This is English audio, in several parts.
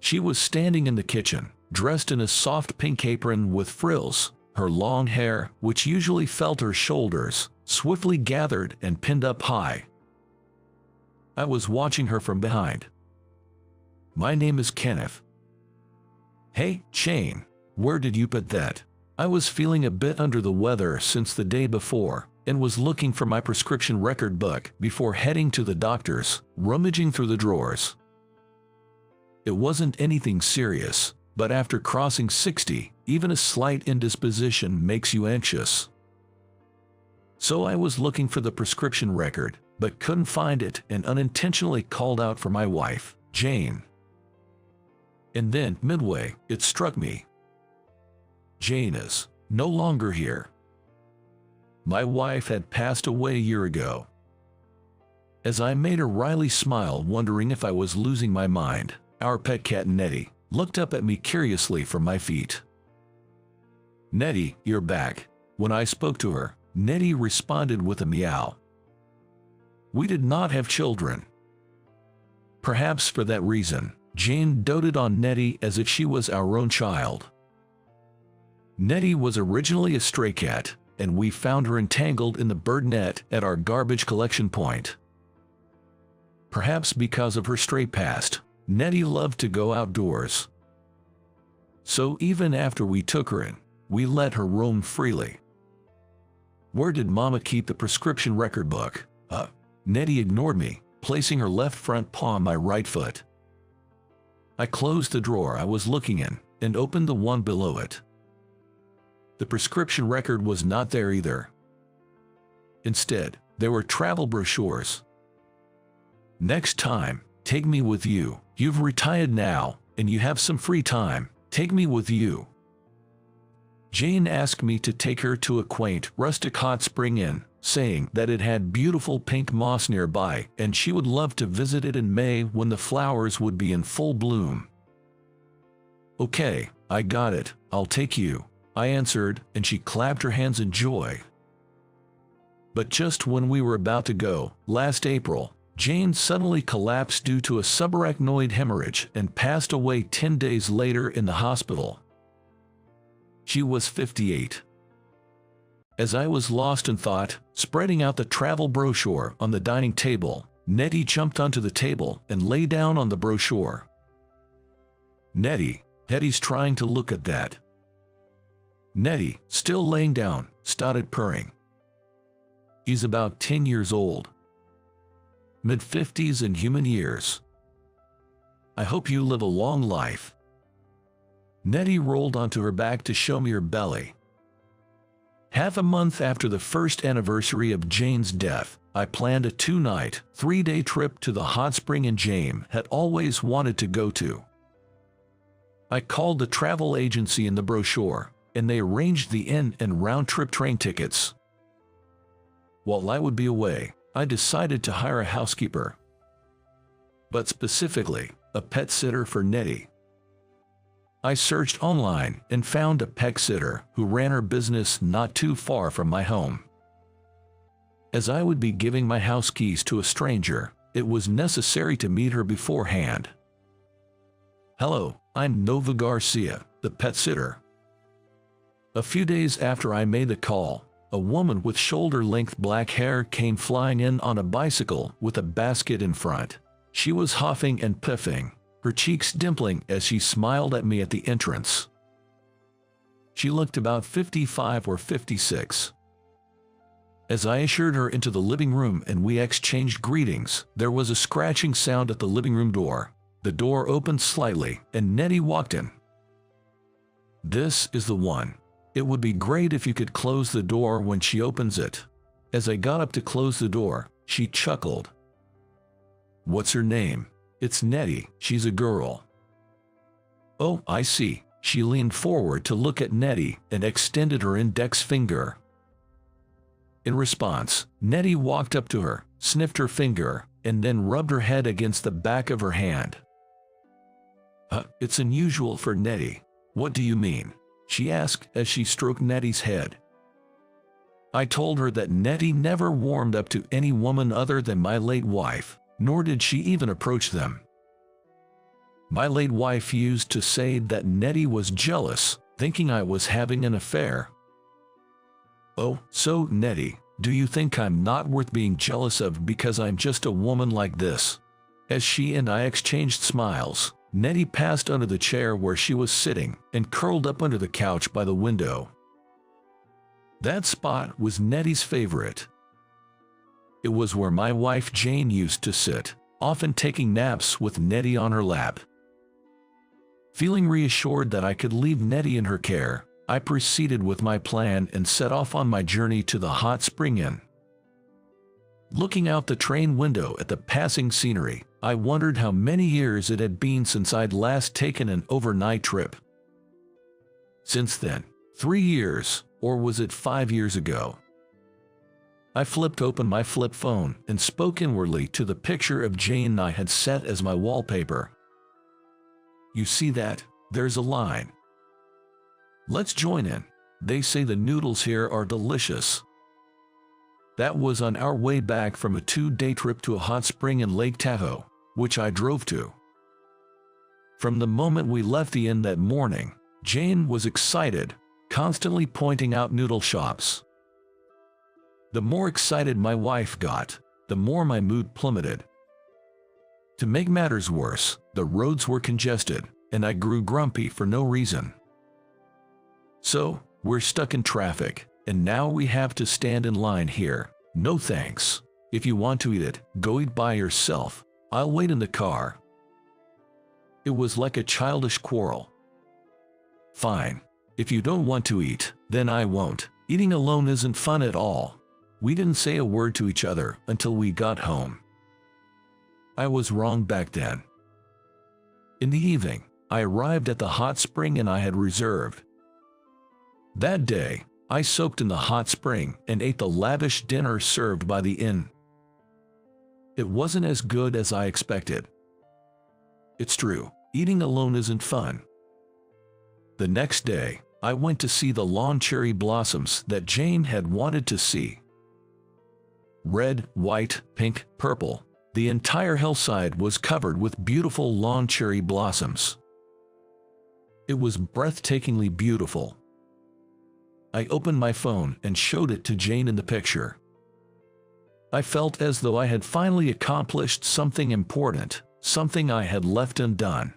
She was standing in the kitchen, dressed in a soft pink apron with frills, her long hair, which usually felt her shoulders, swiftly gathered and pinned up high. I was watching her from behind. "My name is Kenneth." "Hey, Jane, where did you put that?" I was feeling a bit under the weather since the day before, and was looking for my prescription record book before heading to the doctor's, rummaging through the drawers. It wasn't anything serious, but after crossing 60, even a slight indisposition makes you anxious. So I was looking for the prescription record, but couldn't find it and unintentionally called out for my wife, Jane. And then, midway, it struck me. Jane is no longer here. My wife had passed away a year ago. As I made a wry smile, wondering if I was losing my mind, our pet cat Nettie looked up at me curiously from my feet. "Nettie, you're back." When I spoke to her, Nettie responded with a meow. We did not have children. Perhaps for that reason, Jane doted on Nettie as if she was our own child. Nettie was originally a stray cat, and we found her entangled in the bird net at our garbage collection point. Perhaps because of her stray past, Nettie loved to go outdoors. So even after we took her in, we let her roam freely. "Where did Mama keep the prescription record book?" Nettie ignored me, placing her left front paw on my right foot. I closed the drawer I was looking in, and opened the one below it. The prescription record was not there either. Instead, there were travel brochures. "Next time, take me with you. You've retired now, and you have some free time. Take me with you." Jane asked me to take her to a quaint, rustic hot spring inn, saying that it had beautiful pink moss nearby and she would love to visit it in May when the flowers would be in full bloom. "Okay, I got it, I'll take you," I answered, and she clapped her hands in joy. But just when we were about to go, last April, Jane suddenly collapsed due to a subarachnoid hemorrhage and passed away 10 days later in the hospital. She was 58. As I was lost in thought, spreading out the travel brochure on the dining table, Nettie jumped onto the table and lay down on the brochure. Nettie's trying to look at that." Nettie, still laying down, started purring. "He's about 10 years old. Mid-50s and human years. I hope you live a long life." Nettie rolled onto her back to show me her belly. Half a month after the first anniversary of Jane's death, I planned a 2-night, 3-day trip to the hot spring inn Jane had always wanted to go to. I called the travel agency in the brochure, and they arranged the inn and round-trip train tickets. While I would be away, I decided to hire a housekeeper, but specifically, a pet sitter for Nettie. I searched online and found a pet sitter who ran her business not too far from my home. As I would be giving my house keys to a stranger, it was necessary to meet her beforehand. "Hello, I'm Nova Garcia, the pet sitter." A few days after I made the call, a woman with shoulder-length black hair came flying in on a bicycle with a basket in front. She was huffing and puffing, her cheeks dimpling as she smiled at me at the entrance. She looked about 55 or 56. As I ushered her into the living room and we exchanged greetings, there was a scratching sound at the living room door. The door opened slightly, and Nettie walked in. "This is the one. It would be great if you could close the door when she opens it." As I got up to close the door, she chuckled. "What's her name?" "It's Nettie, she's a girl." "Oh, I see." She leaned forward to look at Nettie and extended her index finger. In response, Nettie walked up to her, sniffed her finger, and then rubbed her head against the back of her hand. It's unusual for Nettie." "What do you mean?" she asked as she stroked Nettie's head. I told her that Nettie never warmed up to any woman other than my late wife, nor did she even approach them. My late wife used to say that Nettie was jealous, thinking I was having an affair. Oh, so Nettie, do you think I'm not worth being jealous of because I'm just a woman like this? As she and I exchanged smiles, Nettie passed under the chair where she was sitting and curled up under the couch by the window. That spot was Nettie's favorite. It was where my wife Jane used to sit, often taking naps with Nettie on her lap. Feeling reassured that I could leave Nettie in her care, I proceeded with my plan and set off on my journey to the hot spring inn. Looking out the train window at the passing scenery, I wondered how many years it had been since I'd last taken an overnight trip. Since then, 3 years, or was it 5 years ago? I flipped open my flip phone and spoke inwardly to the picture of Jane I had set as my wallpaper. You see that? There's a line. Let's join in. They say the noodles here are delicious. That was on our way back from a 2-day trip to a hot spring in Lake Tahoe, which I drove to. From the moment we left the inn that morning, Jane was excited, constantly pointing out noodle shops. The more excited my wife got, the more my mood plummeted. To make matters worse, the roads were congested, and I grew grumpy for no reason. So, we're stuck in traffic, and now we have to stand in line here. No thanks. If you want to eat it, go eat by yourself. I'll wait in the car. It was like a childish quarrel. Fine. If you don't want to eat, then I won't. Eating alone isn't fun at all. We didn't say a word to each other until we got home. I was wrong back then. In the evening, I arrived at the hot spring inn I had reserved. That day, I soaked in the hot spring and ate the lavish dinner served by the inn. It wasn't as good as I expected. It's true, eating alone isn't fun. The next day, I went to see the lawn cherry blossoms that Jane had wanted to see. Red, white, pink, purple. The entire hillside was covered with beautiful lawn cherry blossoms. It was breathtakingly beautiful. I opened my phone and showed it to Jane in the picture. I felt as though I had finally accomplished something important, something I had left undone.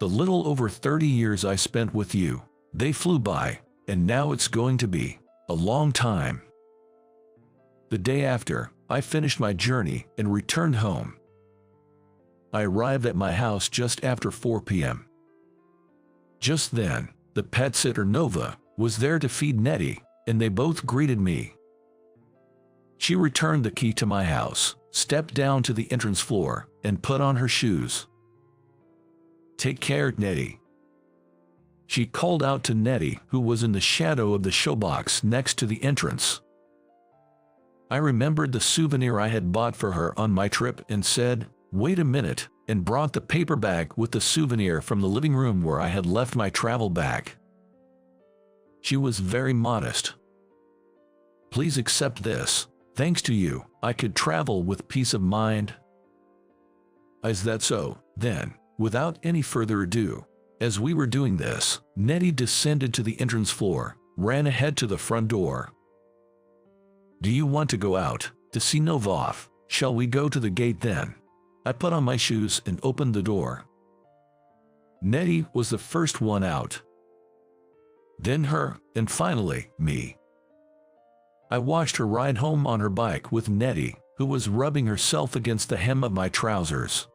The little over 30 years I spent with you, they flew by, and now it's going to be a long time. The day after, I finished my journey and returned home. I arrived at my house just after 4 p.m. Just then, the pet sitter Nova was there to feed Nettie, and they both greeted me. She returned the key to my house, stepped down to the entrance floor, and put on her shoes. Take care, Nettie. She called out to Nettie, who was in the shadow of the showbox next to the entrance. I remembered the souvenir I had bought for her on my trip and said, "Wait a minute," and brought the paper bag with the souvenir from the living room where I had left my travel bag. She was very modest. "Please accept this. Thanks to you, I could travel with peace of mind." Is that so? Then, without any further ado, as we were doing this, Nettie descended to the entrance floor, ran ahead to the front door. "Do you want to go out to see Nova off? Shall we go to the gate then?" I put on my shoes and opened the door. Nettie was the first one out. Then her, and finally, me. I watched her ride home on her bike with Nettie, who was rubbing herself against the hem of my trousers.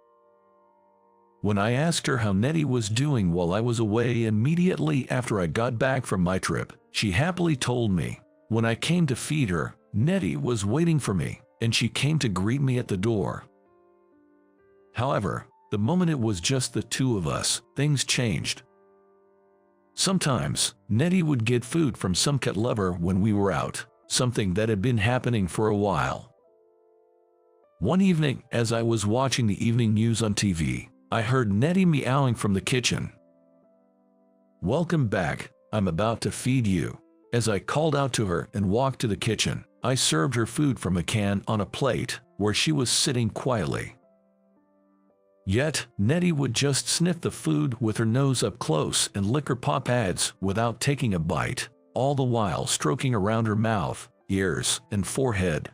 When I asked her how Nettie was doing while I was away immediately after I got back from my trip, she happily told me. When I came to feed her, Nettie was waiting for me, and she came to greet me at the door. However, the moment it was just the two of us, things changed. Sometimes, Nettie would get food from some cat lover when we were out, something that had been happening for a while. One evening, as I was watching the evening news on TV, I heard Nettie meowing from the kitchen. "Welcome back, I'm about to feed you." As I called out to her and walked to the kitchen, I served her food from a can on a plate, where she was sitting quietly. Yet, Nettie would just sniff the food with her nose up close and lick her paw pads without taking a bite, all the while stroking around her mouth, ears, and forehead.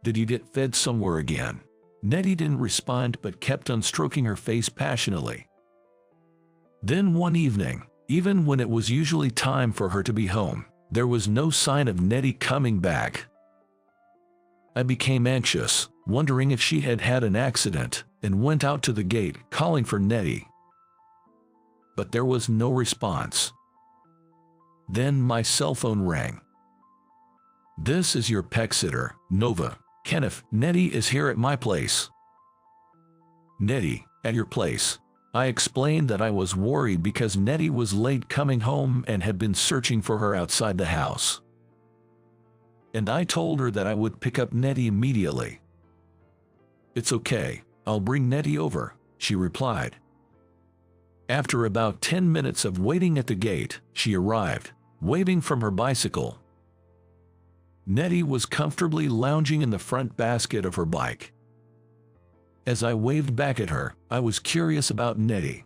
"Did you get fed somewhere again?" Nettie didn't respond but kept on stroking her face passionately. Then one evening, even when it was usually time for her to be home, there was no sign of Nettie coming back. I became anxious, wondering if she had had an accident, and went out to the gate calling for Nettie. But there was no response. Then my cell phone rang. "This is your pet sitter, Nova. Kenneth, Nettie is here at my place." "Nettie, at your place?" I explained that I was worried because Nettie was late coming home and had been searching for her outside the house. And I told her that I would pick up Nettie immediately. "It's okay, I'll bring Nettie over," she replied. After about 10 minutes of waiting at the gate, she arrived, waving from her bicycle. Nettie was comfortably lounging in the front basket of her bike. As I waved back at her, I was curious about Nettie.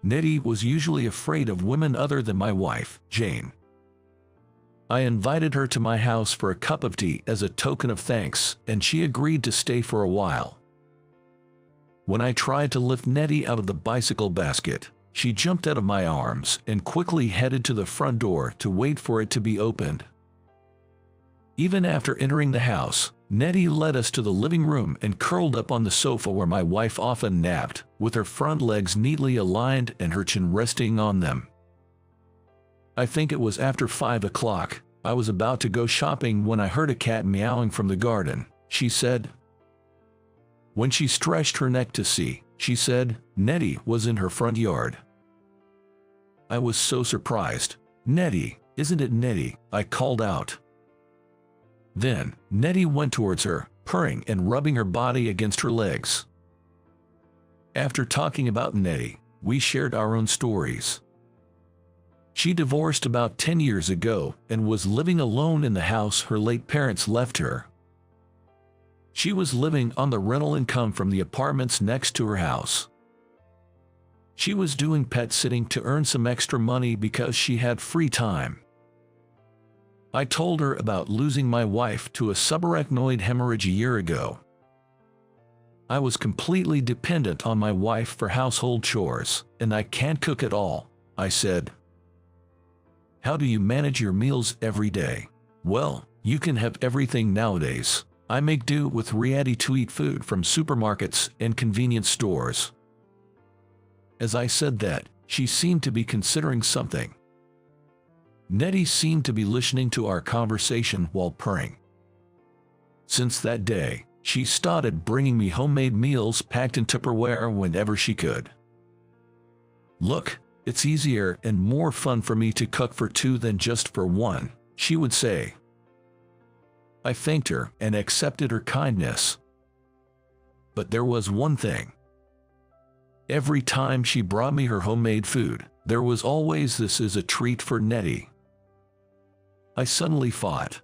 Nettie was usually afraid of women other than my wife, Jane. I invited her to my house for a cup of tea as a token of thanks, and she agreed to stay for a while. When I tried to lift Nettie out of the bicycle basket, she jumped out of my arms and quickly headed to the front door to wait for it to be opened. Even after entering the house, Nettie led us to the living room and curled up on the sofa where my wife often napped, with her front legs neatly aligned and her chin resting on them. I think it was after 5 o'clock. I was about to go shopping when I heard a cat meowing from the garden, she said. When she stretched her neck to see, she said, Nettie was in her front yard. I was so surprised. "Nettie, isn't it Nettie?" I called out. Then, Nettie went towards her, purring and rubbing her body against her legs. After talking about Nettie, we shared our own stories. She divorced about 10 years ago and was living alone in the house her late parents left her. She was living on the rental income from the apartments next to her house. She was doing pet sitting to earn some extra money because she had free time. I told her about losing my wife to a subarachnoid hemorrhage a year ago. I was completely dependent on my wife for household chores, and I can't cook at all, I said. How do you manage your meals every day? Well, you can have everything nowadays. I make do with ready-to-eat food from supermarkets and convenience stores. As I said that, she seemed to be considering something. Nettie seemed to be listening to our conversation while purring. Since that day, she started bringing me homemade meals packed in Tupperware whenever she could. Look, it's easier and more fun for me to cook for two than just for one, she would say. I thanked her and accepted her kindness. But there was one thing. Every time she brought me her homemade food, there was always "This is a treat for Nettie." I suddenly thought,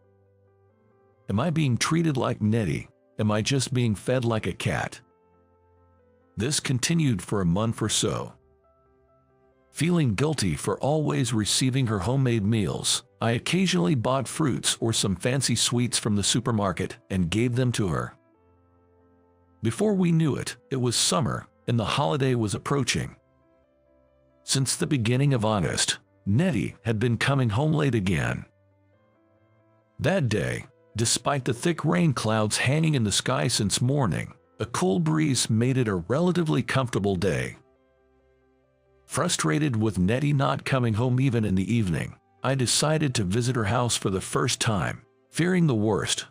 am I being treated like Nettie? Am I just being fed like a cat? This continued for a month or so. Feeling guilty for always receiving her homemade meals, I occasionally bought fruits or some fancy sweets from the supermarket and gave them to her. Before we knew it, it was summer and the holiday was approaching. Since the beginning of August, Nettie had been coming home late again. That day, despite the thick rain clouds hanging in the sky since morning, a cool breeze made it a relatively comfortable day. Frustrated with Nettie not coming home even in the evening, I decided to visit her house for the first time, fearing the worst.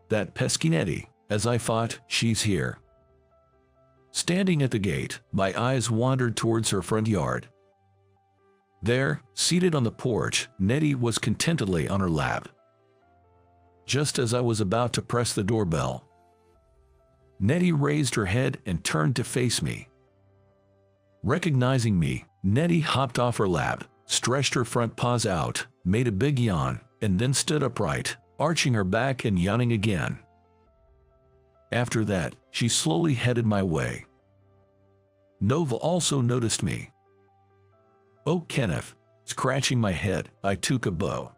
That pesky Nettie, as I thought, she's here. Standing at the gate, my eyes wandered towards her front yard. There, seated on the porch, Nettie was contentedly on her lap. Just as I was about to press the doorbell, Nettie raised her head and turned to face me. Recognizing me, Nettie hopped off her lap, stretched her front paws out, made a big yawn, and then stood upright, arching her back and yawning again. After that, she slowly headed my way. Nova also noticed me. "Oh, Kenneth," scratching my head, I took a bow.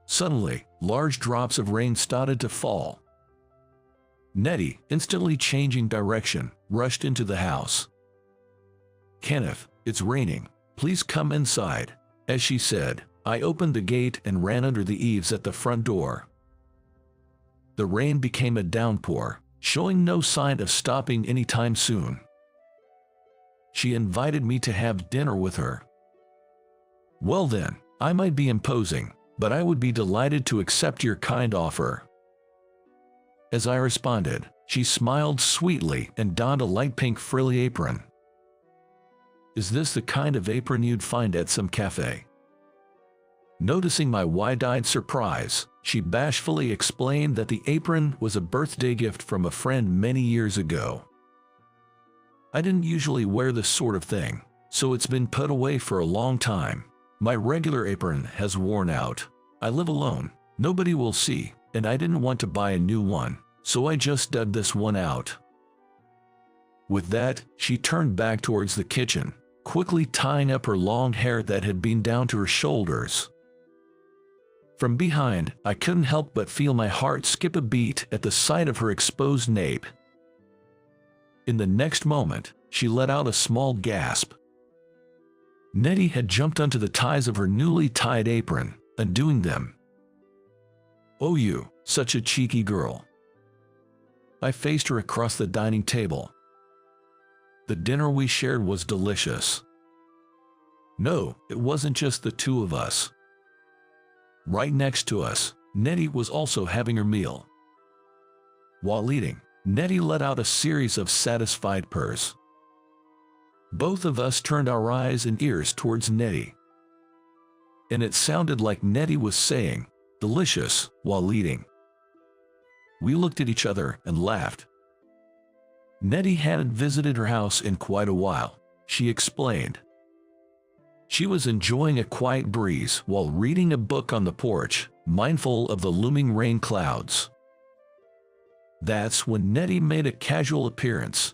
Suddenly, large drops of rain started to fall. Nettie, instantly changing direction, rushed into the house. "Kenneth, it's raining. Please come inside." As she said, I opened the gate and ran under the eaves at the front door. The rain became a downpour, showing no sign of stopping anytime soon. She invited me to have dinner with her. Well then, I might be imposing, but I would be delighted to accept your kind offer. As I responded, she smiled sweetly and donned a light pink frilly apron. "Is this the kind of apron you'd find at some cafe?" Noticing my wide-eyed surprise, she bashfully explained that the apron was a birthday gift from a friend many years ago. "I didn't usually wear this sort of thing, so it's been put away for a long time. My regular apron has worn out. I live alone, nobody will see, and I didn't want to buy a new one, so I just dug this one out." With that, she turned back towards the kitchen, quickly tying up her long hair that had been down to her shoulders. From behind, I couldn't help but feel my heart skip a beat at the sight of her exposed nape. In the next moment, she let out a small gasp. Nettie had jumped onto the ties of her newly tied apron, undoing them. "Oh, you, such a cheeky girl." I faced her across the dining table. The dinner we shared was delicious. No, it wasn't just the two of us. Right next to us, Nettie was also having her meal. While eating, Nettie let out a series of satisfied purrs. Both of us turned our eyes and ears towards Nettie. And it sounded like Nettie was saying, "Delicious," while eating. We looked at each other and laughed. Nettie hadn't visited her house in quite a while, she explained. She was enjoying a quiet breeze while reading a book on the porch, mindful of the looming rain clouds. That's when Nettie made a casual appearance.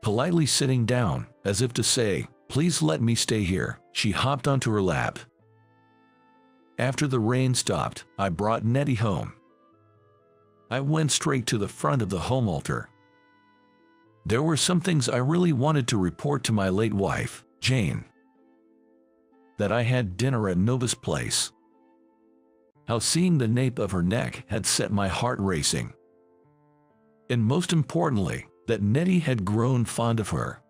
Politely sitting down, as if to say, "Please let me stay here," she hopped onto her lap. After the rain stopped, I brought Nettie home. I went straight to the front of the home altar. There were some things I really wanted to report to my late wife, Jane. That I had dinner at Nova's place. How seeing the nape of her neck had set my heart racing. And most importantly, that Nettie had grown fond of her.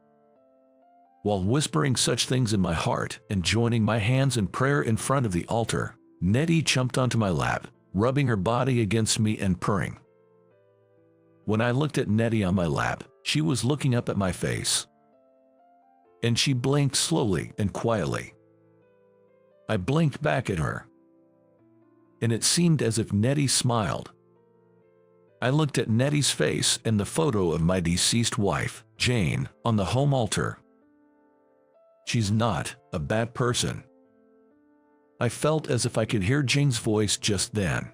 While whispering such things in my heart and joining my hands in prayer in front of the altar, Nettie jumped onto my lap, rubbing her body against me and purring. When I looked at Nettie on my lap, she was looking up at my face. And she blinked slowly and quietly. I blinked back at her. And it seemed as if Nettie smiled. I looked at Nettie's face and the photo of my deceased wife, Jane, on the home altar. She's not a bad person. I felt as if I could hear Jane's voice just then.